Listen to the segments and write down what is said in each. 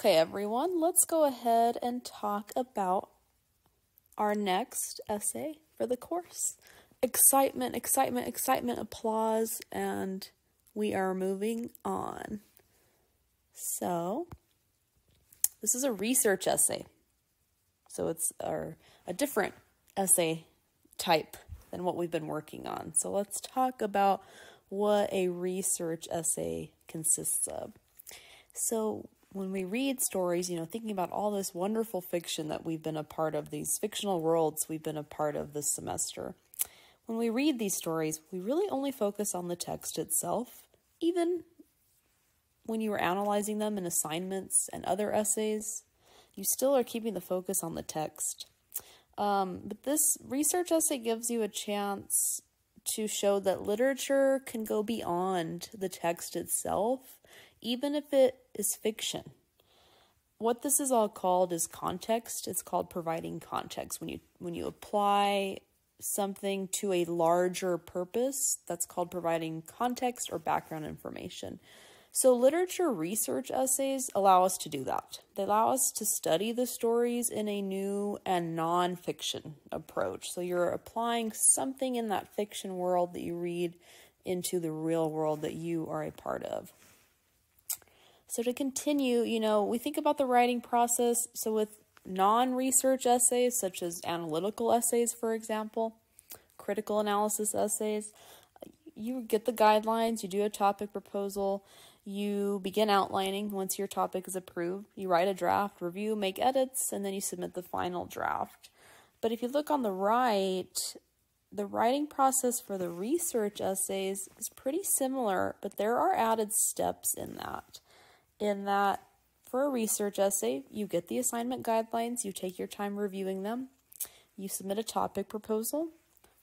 Okay, everyone, let's go ahead and talk about our next essay for the course. Excitement, excitement, excitement, applause, and we are moving on. So, this is a research essay. So it's a different essay type than what we've been working on. So let's talk about what a research essay consists of. So when we read stories, thinking about all this wonderful fiction that we've been a part of, these fictional worlds we've been a part of this semester, when we read these stories, we really only focus on the text itself, even when you are analyzing them in assignments and other essays, you still are keeping the focus on the text. But this research essay gives you a chance to show that literature can go beyond the text itself, even if it is fiction. What this is all called is context. It's called providing context. When you apply something to a larger purpose, that's called providing context or background information. So literature research essays allow us to do that. They allow us to study the stories in a new and non-fiction approach. So you're applying something in that fiction world that you read into the real world that you are a part of. So to continue, we think about the writing process. So with non-research essays, such as analytical essays, for example, critical analysis essays, you get the guidelines, you do a topic proposal, you begin outlining once your topic is approved, you write a draft, review, make edits, and then you submit the final draft. But if you look on the right, the writing process for the research essays is pretty similar, but there are added steps in that. For a research essay, you get the assignment guidelines, you take your time reviewing them, you submit a topic proposal,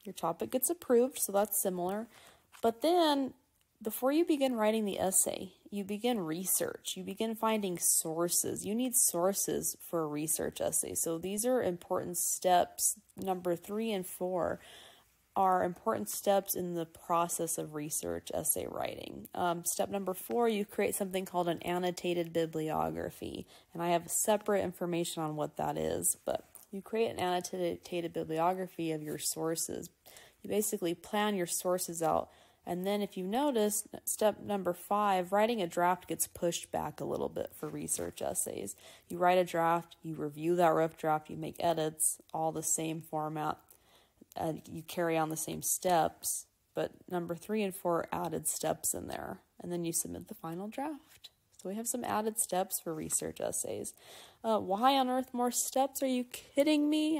your topic gets approved, so that's similar. But then, before you begin writing the essay, you begin research. You begin finding sources. You need sources for a research essay. So these are important steps. Number 3 and 4 are important steps in the process of research essay writing. Step number 4, you create something called an annotated bibliography. And I have separate information on what that is, but you create an annotated bibliography of your sources. You basically plan your sources out. And then if you notice, step number 5, writing a draft gets pushed back a little bit for research essays. You write a draft, you review that rough draft, you make edits, all the same format, and you carry on the same steps, but number 3 and 4 added steps in there, and then you submit the final draft. So we have some added steps for research essays. Why on earth more steps? Are you kidding me?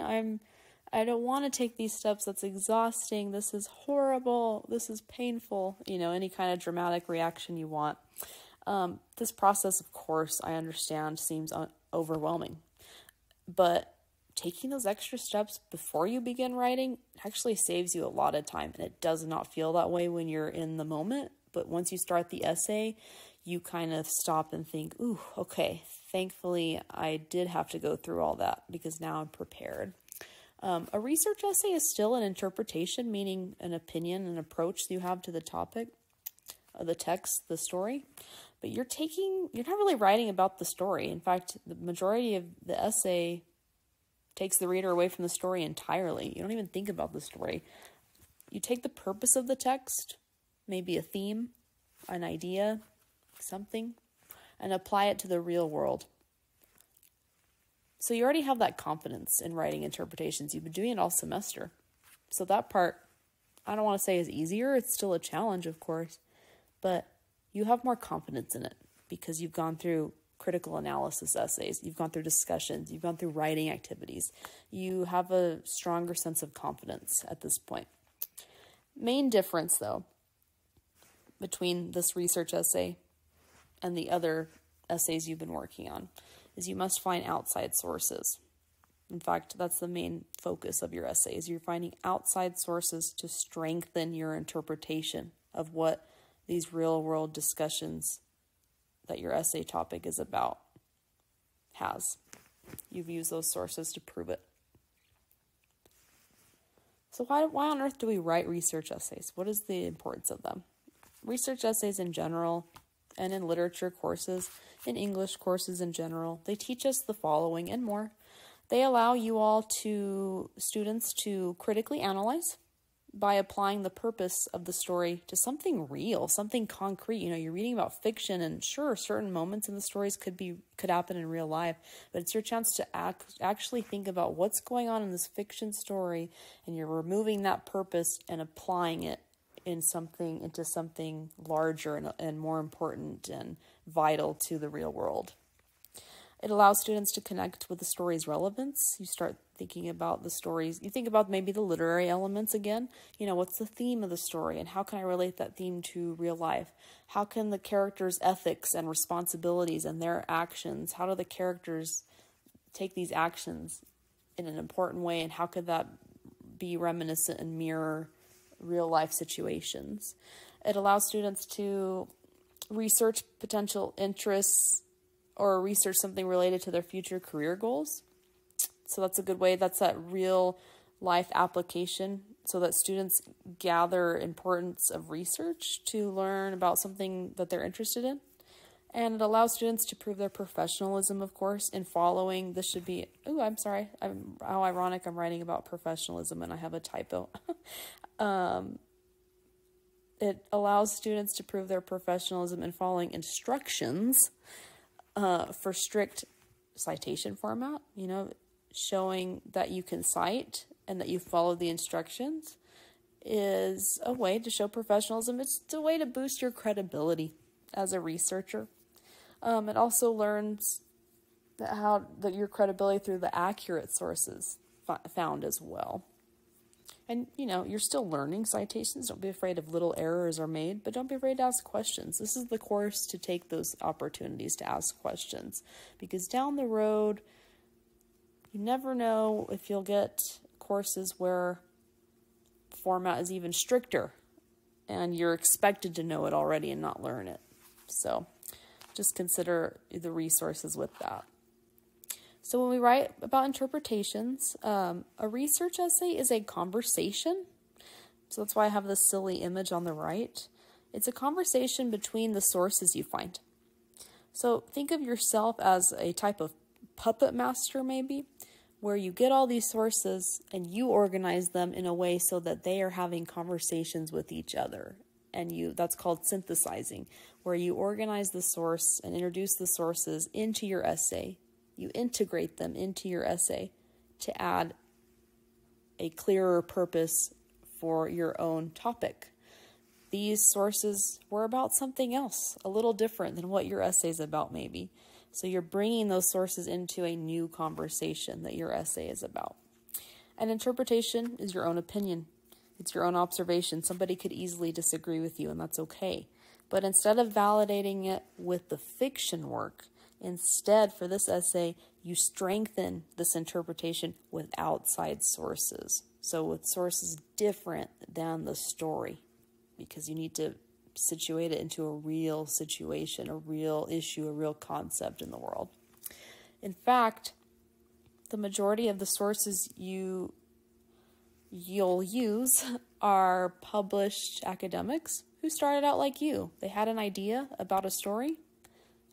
I don't want to take these steps. That's exhausting. This is horrible. This is painful. Any kind of dramatic reaction you want. This process, of course, I understand seems overwhelming. But taking those extra steps before you begin writing actually saves you a lot of time. And it does not feel that way when you're in the moment. But once you start the essay, you kind of stop and think, ooh, okay, thankfully I did have to go through all that because now I'm prepared. A research essay is still an interpretation, meaning an opinion, an approach that you have to the topic, the text, the story. But you're not really writing about the story. In fact, the majority of the essay takes the reader away from the story entirely. You don't even think about the story. You take the purpose of the text, maybe a theme, an idea, something, and apply it to the real world. So you already have that confidence in writing interpretations. You've been doing it all semester. So that part, I don't want to say is easier. It's still a challenge, of course. But you have more confidence in it because you've gone through critical analysis essays. You've gone through discussions. You've gone through writing activities. You have a stronger sense of confidence at this point. Main difference, though, between this research essay and the other essays you've been working on is you must find outside sources. In fact, that's the main focus of your essay, is you're finding outside sources to strengthen your interpretation of what these real-world discussions that your essay topic is about has. You've used those sources to prove it. So why on earth do we write research essays? What is the importance of them? Research essays in general and in literature courses, in English courses in general. They teach us the following and more. They allow students to critically analyze by applying the purpose of the story to something real, something concrete. You're reading about fiction, and sure, certain moments in the stories could happen in real life, but it's your chance to actually think about what's going on in this fiction story, and you're removing that purpose and applying it into something larger and more important and vital to the real world. It allows students to connect with the story's relevance. You start thinking about the stories. You think about maybe the literary elements again. What's the theme of the story, and how can I relate that theme to real life? How can the characters' ethics and responsibilities and their actions, how do the characters take these actions in an important way, and how could that be reminiscent and mirror real life situations? It allows students to research potential interests or research something related to their future career goals. So that's a good way. That's that real life application, so that students gather importance of research to learn about something that they're interested in. And it allows students to prove their professionalism, of course, in following. This should be, how ironic, I'm writing about professionalism and I have a typo. It allows students to prove their professionalism in following instructions for strict citation format, showing that you can cite and that you follow the instructions is a way to show professionalism. It's a way to boost your credibility as a researcher. It also learns that your credibility through the accurate sources found as well. And, you're still learning citations. Don't be afraid if little errors are made, but don't be afraid to ask questions. This is the course to take those opportunities to ask questions, because down the road, you never know if you'll get courses where format is even stricter and you're expected to know it already and not learn it. So just consider the resources with that. So when we write about interpretations, a research essay is a conversation. So that's why I have this silly image on the right. It's a conversation between the sources you find. So think of yourself as a type of puppet master, maybe, where you get all these sources and you organize them in a way so that they are having conversations with each other. And that's called synthesizing, where you organize the source and introduce the sources into your essay. You integrate them into your essay to add a clearer purpose for your own topic. These sources were about something else, a little different than what your essay is about, maybe. So you're bringing those sources into a new conversation that your essay is about. An interpretation is your own opinion. It's your own observation. Somebody could easily disagree with you, and that's okay. But instead of validating it with the fiction work, instead, for this essay, you strengthen this interpretation with outside sources. So with sources different than the story, because you need to situate it into a real situation, a real issue, a real concept in the world. In fact, the majority of the sources you'll use are published academics who started out like you. They had an idea about a story,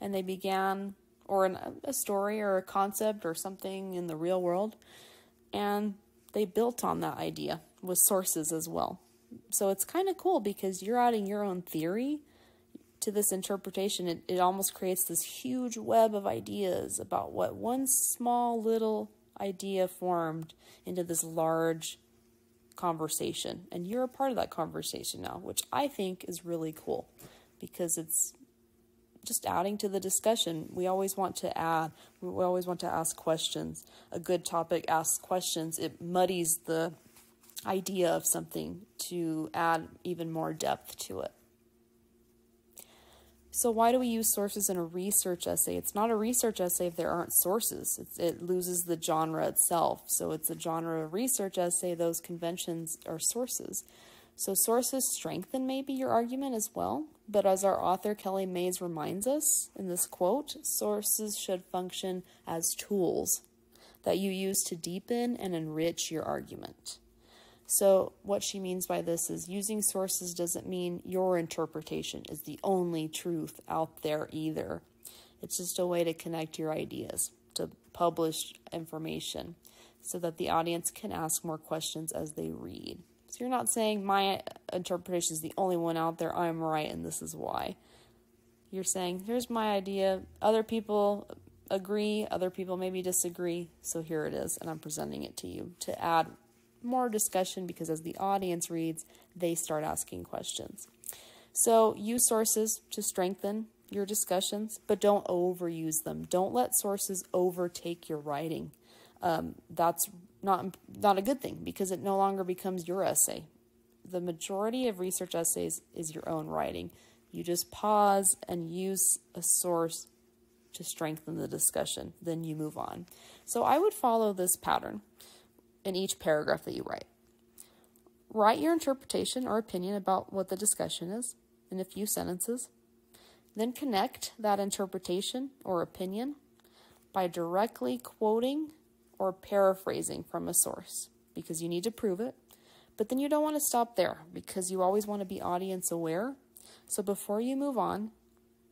and they began, or a story or a concept or something in the real world, and they built on that idea with sources as well. So it's kind of cool because you're adding your own theory to this interpretation. It almost creates this huge web of ideas about what one small little idea formed into this large conversation. And you're a part of that conversation now, which I think is really cool because it's just adding to the discussion. We always want to add, we always want to ask questions. A good topic asks questions. It muddies the idea of something to add even more depth to it. So why do we use sources in a research essay? It's not a research essay if there aren't sources. It loses the genre itself. So it's a genre research essay. Those conventions are sources. So sources strengthen maybe your argument as well. But as our author Kelly Mays reminds us in this quote, sources should function as tools that you use to deepen and enrich your argument. So what she means by this is using sources doesn't mean your interpretation is the only truth out there either. It's just a way to connect your ideas to published information so that the audience can ask more questions as they read. So you're not saying my interpretation is the only one out there, I'm right, and this is why. You're saying, here's my idea, other people agree, other people maybe disagree, so here it is, and I'm presenting it to you to add more discussion, because as the audience reads, they start asking questions. So use sources to strengthen your discussions, but don't overuse them. Don't let sources overtake your writing. That's not a good thing, because it no longer becomes your essay. The majority of research essays is your own writing. You just pause and use a source to strengthen the discussion, then you move on. So I would follow this pattern in each paragraph that you write. Write your interpretation or opinion about what the discussion is in a few sentences. Then connect that interpretation or opinion by directly quoting or paraphrasing from a source, because you need to prove it. But then you don't want to stop there, because you always want to be audience aware. So before you move on,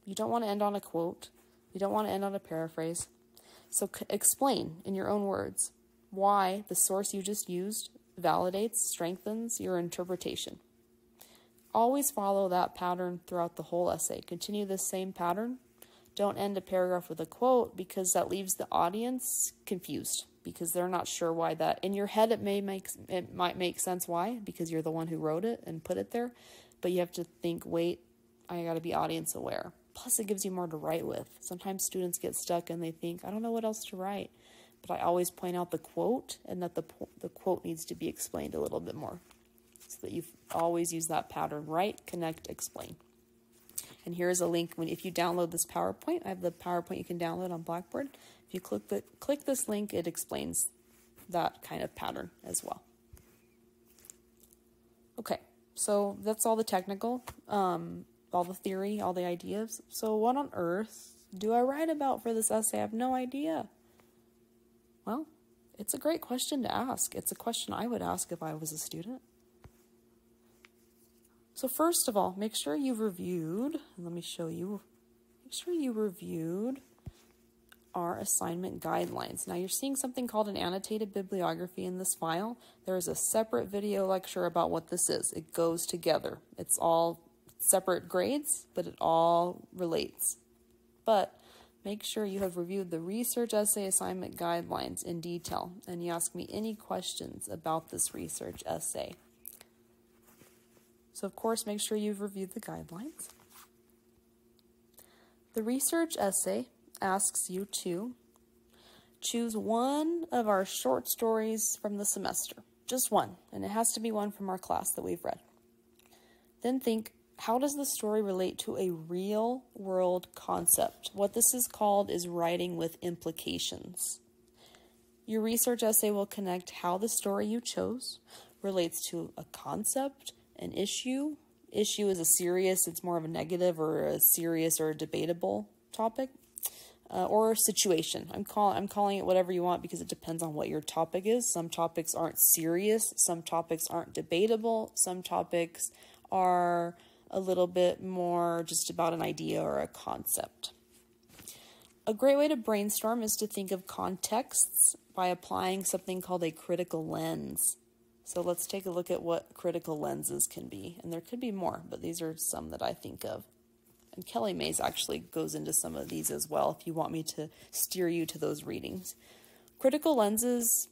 you don't want to end on a quote. You don't want to end on a paraphrase. So explain in your own words why the source you just used validates, strengthens your interpretation. Always follow that pattern throughout the whole essay. Continue this same pattern. Don't end a paragraph with a quote, because that leaves the audience confused, because they're not sure why that. In your head, it might make sense why, because you're the one who wrote it and put it there. But you have to think, wait, I got to be audience aware. Plus, it gives you more to write with. Sometimes students get stuck and they think, I don't know what else to write. But I always point out the quote, and that the quote needs to be explained a little bit more, so that you always use that pattern: write, connect, explain. And here's a link. If you download this PowerPoint, I have the PowerPoint you can download on Blackboard. If you click this link, it explains that kind of pattern as well. Okay, so that's all the technical, all the theory, all the ideas. So what on earth do I write about for this essay? I have no idea. Well, it's a great question to ask. It's a question I would ask if I was a student. So first of all, make sure you've reviewed, let me show you, make sure you reviewed our assignment guidelines. Now you're seeing something called an annotated bibliography in this file. There is a separate video lecture about what this is. It goes together. It's all separate grades, but it all relates. But make sure you have reviewed the research essay assignment guidelines in detail, and you ask me any questions about this research essay. So of course, make sure you've reviewed the guidelines. The research essay asks you to choose one of our short stories from the semester, just one, and it has to be one from our class that we've read. Then think, how does the story relate to a real-world concept? What this is called is writing with implications. Your research essay will connect how the story you chose relates to a concept, an issue. Issue is a serious, it's more of a negative or a serious or a debatable topic, or a situation. I'm calling it whatever you want, because it depends on what your topic is. Some topics aren't serious, some topics aren't debatable, some topics are a little bit more just about an idea or a concept. A great way to brainstorm is to think of contexts by applying something called a critical lens. So let's take a look at what critical lenses can be. And there could be more, but these are some that I think of. And Kelly Mays actually goes into some of these as well, if you want me to steer you to those readings. Critical lenses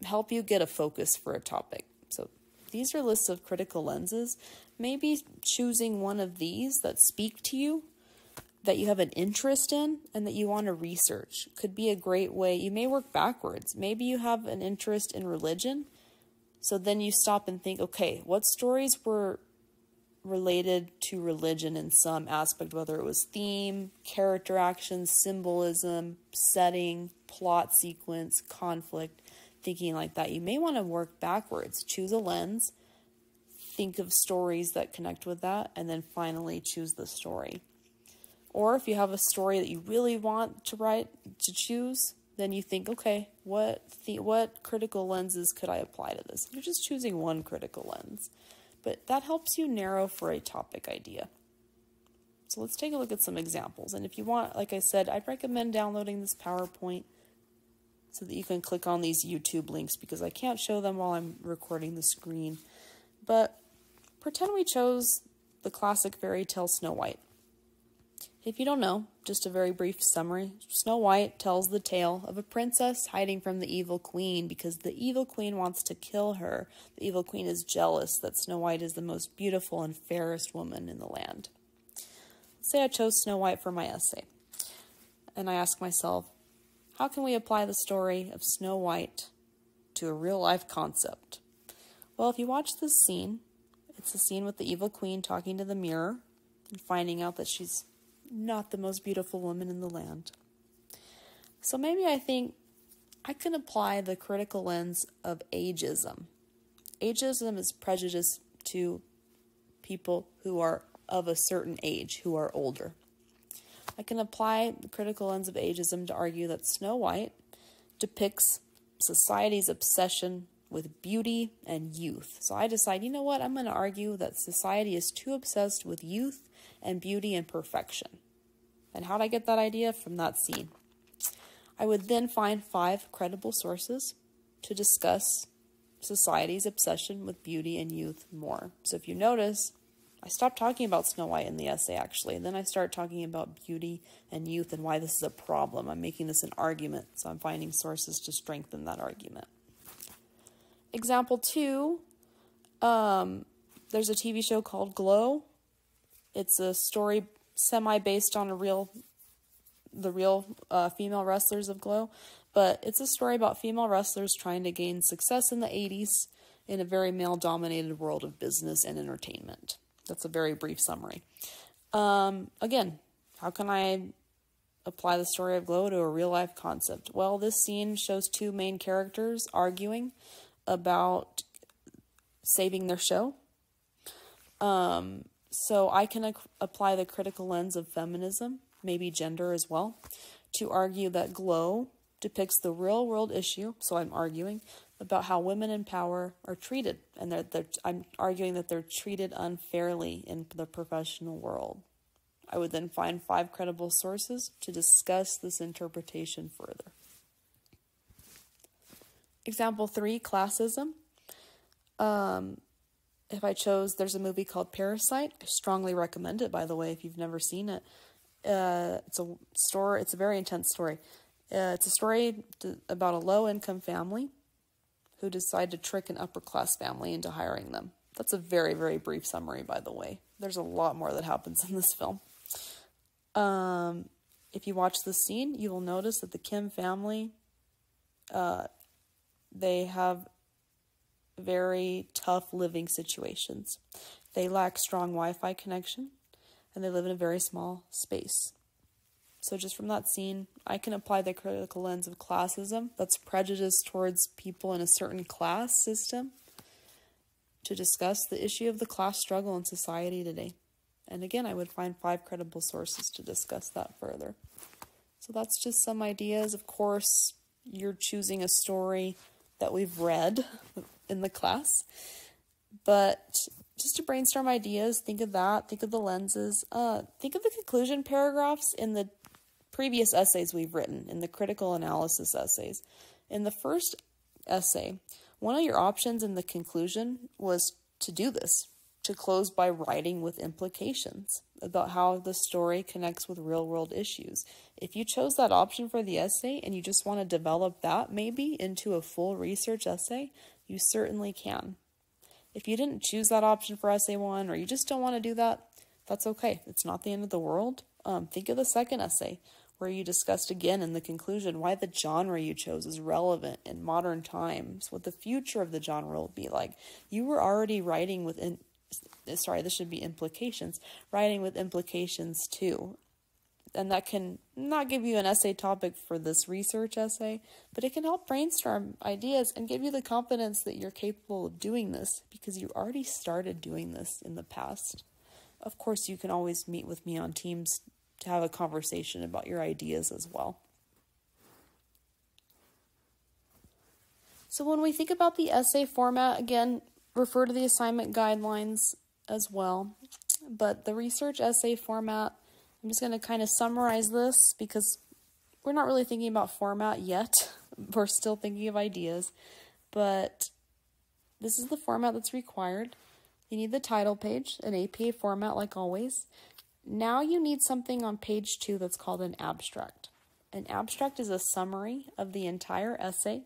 help you get a focus for a topic. So these are lists of critical lenses. Maybe choosing one of these that speak to you, that you have an interest in, and that you want to research could be a great way. You may work backwards. Maybe you have an interest in religion, so then you stop and think, okay, what stories were related to religion in some aspect, whether it was theme, character actions, symbolism, setting, plot sequence, conflict, thinking like that. You may want to work backwards. Choose a lens, think of stories that connect with that, and then finally choose the story. Or if you have a story that you really want to choose, then you think, okay, what critical lenses could I apply to this? You're just choosing one critical lens, but that helps you narrow for a topic idea. So let's take a look at some examples. And if you want, like I said, I'd recommend downloading this PowerPoint so that you can click on these YouTube links, because I can't show them while I'm recording the screen. But pretend we chose the classic fairy tale Snow White. If you don't know, just a very brief summary, Snow White tells the tale of a princess hiding from the evil queen because the evil queen wants to kill her. The evil queen is jealous that Snow White is the most beautiful and fairest woman in the land. Say I chose Snow White for my essay, and I ask myself, how can we apply the story of Snow White to a real-life concept? Well, if you watch this scene, it's a scene with the evil queen talking to the mirror and finding out that she's not the most beautiful woman in the land. So maybe I think I can apply the critical lens of ageism. Ageism is prejudice to people who are of a certain age, who are older. I can apply the critical lens of ageism to argue that Snow White depicts society's obsession with beauty and youth. So I decide, you know what, I'm going to argue that society is too obsessed with youth and beauty and perfection. And how'd I get that idea? From that scene. I would then find 5 credible sources to discuss society's obsession with beauty and youth more. So if you notice, I stopped talking about Snow White in the essay, actually, and then I start talking about beauty and youth and why this is a problem. I'm making this an argument, so I'm finding sources to strengthen that argument. Example 2, there's a TV show called Glow. It's a story semi-based on the real female wrestlers of Glow, but it's a story about female wrestlers trying to gain success in the 80s in a very male-dominated world of business and entertainment. That's a very brief summary. Again, how can I apply the story of Glow to a real-life concept? Well, this scene shows 2 main characters arguing about saving their show. So I can apply the critical lens of feminism, maybe gender as well, to argue that Glow depicts the real-world issue, so I'm arguing, about how women in power are treated, and I'm arguing that they're treated unfairly in the professional world. I would then find 5 credible sources to discuss this interpretation further. Example 3, classism. If I chose, there's a movie called Parasite. I strongly recommend it, by the way, if you've never seen it. It's a very intense story. It's a story about a low-income family who decide to trick an upper-class family into hiring them. That's a very, very brief summary, by the way. There's a lot more that happens in this film. If you watch this scene, you will notice that the Kim family, they have very tough living situations. They lack strong Wi-Fi connection, and they live in a very small space. So just from that scene, I can apply the critical lens of classism, that's prejudice towards people in a certain class system, to discuss the issue of the class struggle in society today. And again, I would find 5 credible sources to discuss that further. So that's just some ideas. Of course, you're choosing a story that we've read in the class. But just to brainstorm ideas, think of that, think of the lenses, think of the conclusion paragraphs in the previous essays we've written, in the critical analysis essays. In the first essay, one of your options in the conclusion was to do this, to close by writing with implications about how the story connects with real-world issues. If you chose that option for the essay and you just want to develop that maybe into a full research essay, you certainly can. If you didn't choose that option for essay 1 or you just don't want to do that, that's okay. It's not the end of the world. Think of the second essay where you discussed again in the conclusion why the genre you chose is relevant in modern times, what the future of the genre will be like. You were already writing with, this should be implications, writing with implications too. And that can not give you an essay topic for this research essay, but it can help brainstorm ideas and give you the confidence that you're capable of doing this because you already started doing this in the past. Of course, you can always meet with me on Teams to have a conversation about your ideas as well. So when we think about the essay format, again, refer to the assignment guidelines as well. But the research essay format, I'm just going to kind of summarize this because we're not really thinking about format yet. We're still thinking of ideas. But this is the format that's required. You need the title page, an APA format like always. Now you need something on page 2 that's called an abstract. An abstract is a summary of the entire essay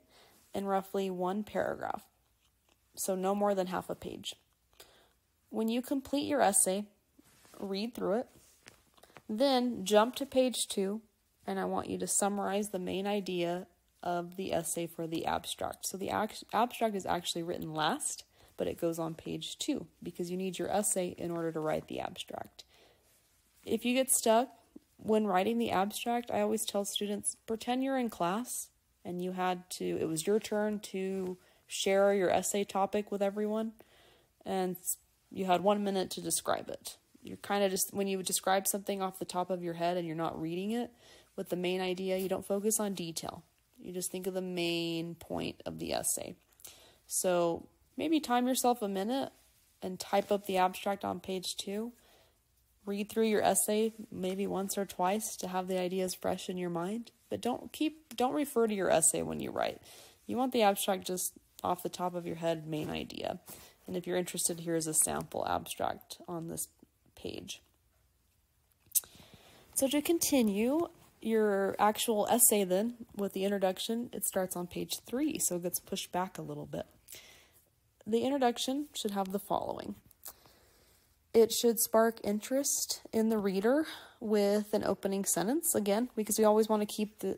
in roughly 1 paragraph, so no more than half a page. When you complete your essay, read through it, then jump to page 2, and I want you to summarize the main idea of the essay for the abstract. So the abstract is actually written last, but it goes on page 2 because you need your essay in order to write the abstract. If you get stuck when writing the abstract, I always tell students, pretend you're in class and it was your turn to share your essay topic with everyone, and you had 1 minute to describe it. You're kind of just, when you describe something off the top of your head and you're not reading it with the main idea, you don't focus on detail. You just think of the main point of the essay. So maybe time yourself a minute and type up the abstract on page 2. Read through your essay maybe once or twice to have the ideas fresh in your mind, but don't refer to your essay when you write. You want the abstract just off the top of your head, main idea. And if you're interested, here's a sample abstract on this page. So to continue your actual essay then with the introduction, it starts on page 3, so it gets pushed back a little bit. The introduction should have the following. It should spark interest in the reader with an opening sentence, again, because we always want to keep the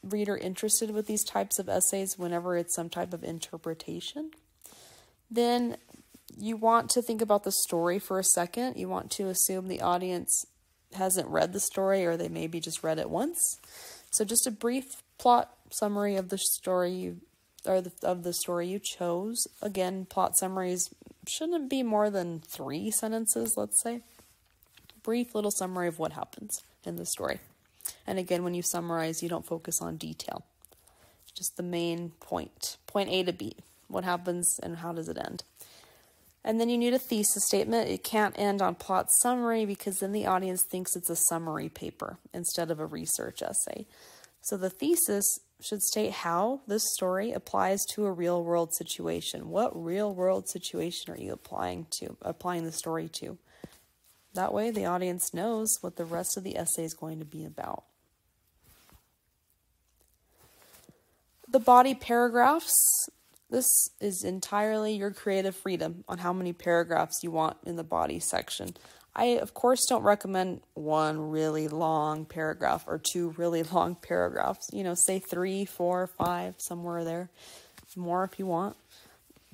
reader interested with these types of essays whenever it's some type of interpretation. Then you want to think about the story for a second. You want to assume the audience hasn't read the story, or they maybe just read it once. So just a brief plot summary of the story of the story you chose. Again, plot summaries shouldn't be more than 3 sentences, let's say. Brief little summary of what happens in the story. And again, when you summarize, you don't focus on detail. Just the main point A to B. What happens and how does it end? And then you need a thesis statement. It can't end on plot summary because then the audience thinks it's a summary paper instead of a research essay. So the thesis should state how this story applies to a real-world situation. What real-world situation are you applying the story to? That way the audience knows what the rest of the essay is going to be about. The body paragraphs. This is entirely your creative freedom on how many paragraphs you want in the body section. I, of course, don't recommend 1 really long paragraph or 2 really long paragraphs. Say 3, 4, 5, somewhere there. More if you want.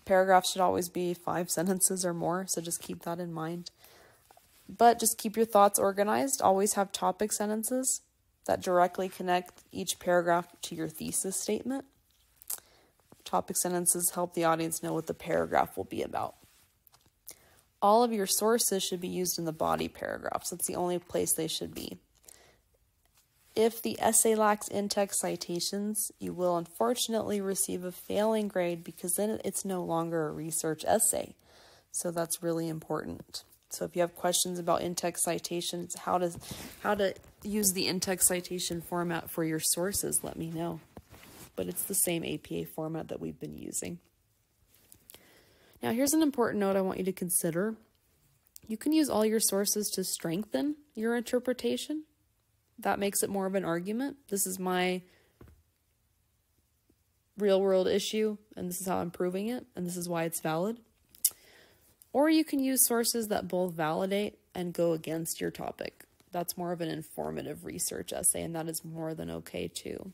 Paragraphs should always be 5 sentences or more, so just keep that in mind. But just keep your thoughts organized. Always have topic sentences that directly connect each paragraph to your thesis statement. Topic sentences help the audience know what the paragraph will be about. All of your sources should be used in the body paragraphs. That's the only place they should be. If the essay lacks in-text citations, you will unfortunately receive a failing grade because then it's no longer a research essay. So that's really important. So if you have questions about in-text citations, how to use the in-text citation format for your sources, let me know. But it's the same APA format that we've been using. Now here's an important note I want you to consider. You can use all your sources to strengthen your interpretation. That makes it more of an argument. This is my real world issue, and this is how I'm proving it, and this is why it's valid. Or you can use sources that both validate and go against your topic. That's more of an informative research essay, and that is more than okay too.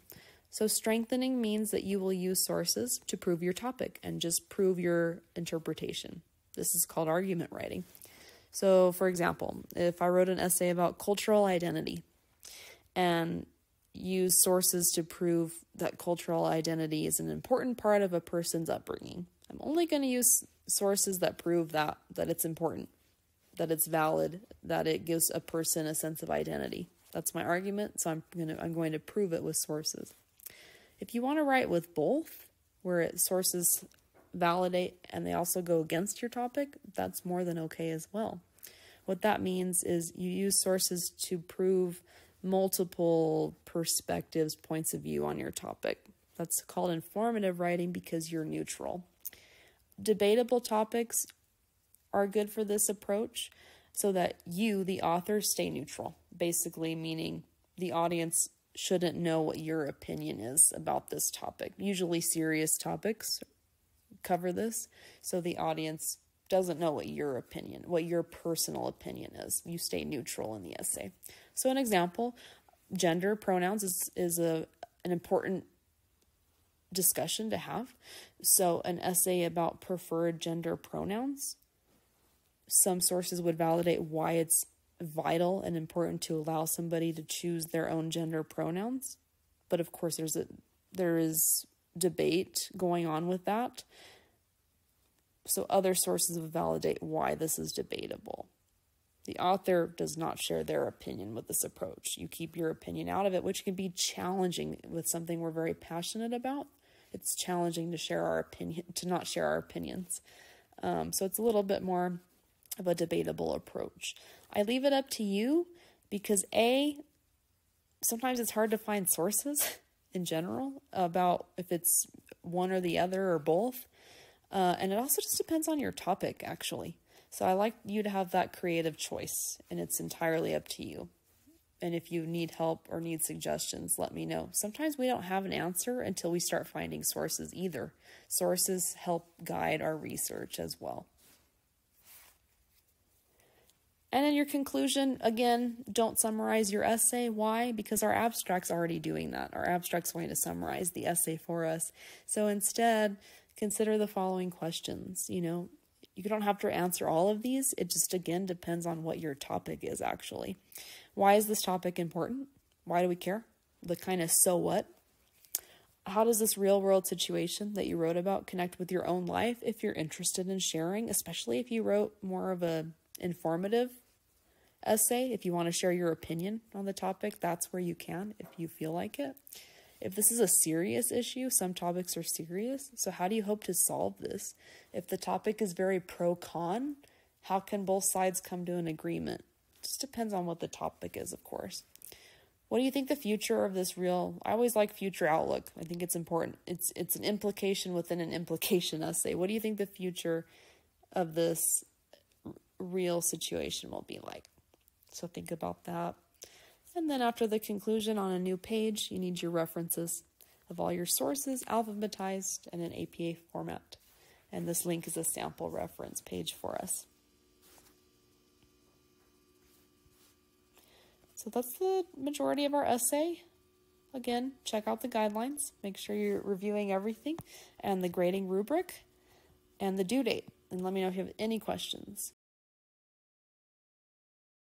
So strengthening means that you will use sources to prove your topic and just prove your interpretation. This is called argument writing. So for example, if I wrote an essay about cultural identity and use sources to prove that cultural identity is an important part of a person's upbringing, I'm only going to use sources that prove that it's important, that it's valid, that it gives a person a sense of identity. That's my argument, so I'm going to prove it with sources. If you want to write with both, where sources validate and they also go against your topic, that's more than okay as well. What that means is you use sources to prove multiple perspectives, points of view on your topic. That's called informative writing because you're neutral. Debatable topics are good for this approach so that you, the author, stay neutral. Basically meaning the audience shouldn't know what your opinion is about this topic. Usually serious topics cover this, so the audience doesn't know what your opinion, what your personal opinion is. You stay neutral in the essay. So an example, gender pronouns is an important discussion to have. So an essay about preferred gender pronouns, some sources would validate why it's vital and important to allow somebody to choose their own gender pronouns. But of course there is debate going on with that. So other sources would validate why this is debatable. The author does not share their opinion with this approach. You keep your opinion out of it, which can be challenging with something we're very passionate about. It's challenging to share our opinion, to not share our opinions. So it's a little bit more of a debatable approach. I leave it up to you because sometimes it's hard to find sources in general about if it's one or the other or both. And it also just depends on your topic, actually. So I like you to have that creative choice, and it's entirely up to you. And if you need help or need suggestions, let me know. Sometimes we don't have an answer until we start finding sources either. Sources help guide our research as well. And in your conclusion, again, don't summarize your essay. Why? Because our abstract's already doing that. Our abstract's going to summarize the essay for us. So instead, consider the following questions. You don't have to answer all of these. It just, again, depends on what your topic is, actually. Why is this topic important? Why do we care? The kind of so what? How does this real-world situation that you wrote about connect with your own life if you're interested in sharing, especially if you wrote more of a informative essay? If you want to share your opinion on the topic, that's where you can if you feel like it. If this is a serious issue, some topics are serious, so how do you hope to solve this? If the topic is very pro-con, how can both sides come to an agreement? It just depends on what the topic is, of course. What do you think the future of this I always like future outlook. I think it's important. It's an implication within an implication essay. What do you think the future of this real situation will be like? So think about that. And then after the conclusion on a new page, you need your references of all your sources, alphabetized and in APA format. And this link is a sample reference page for us. So that's the majority of our essay. Again, check out the guidelines. Make sure you're reviewing everything and the grading rubric and the due date. And let me know if you have any questions.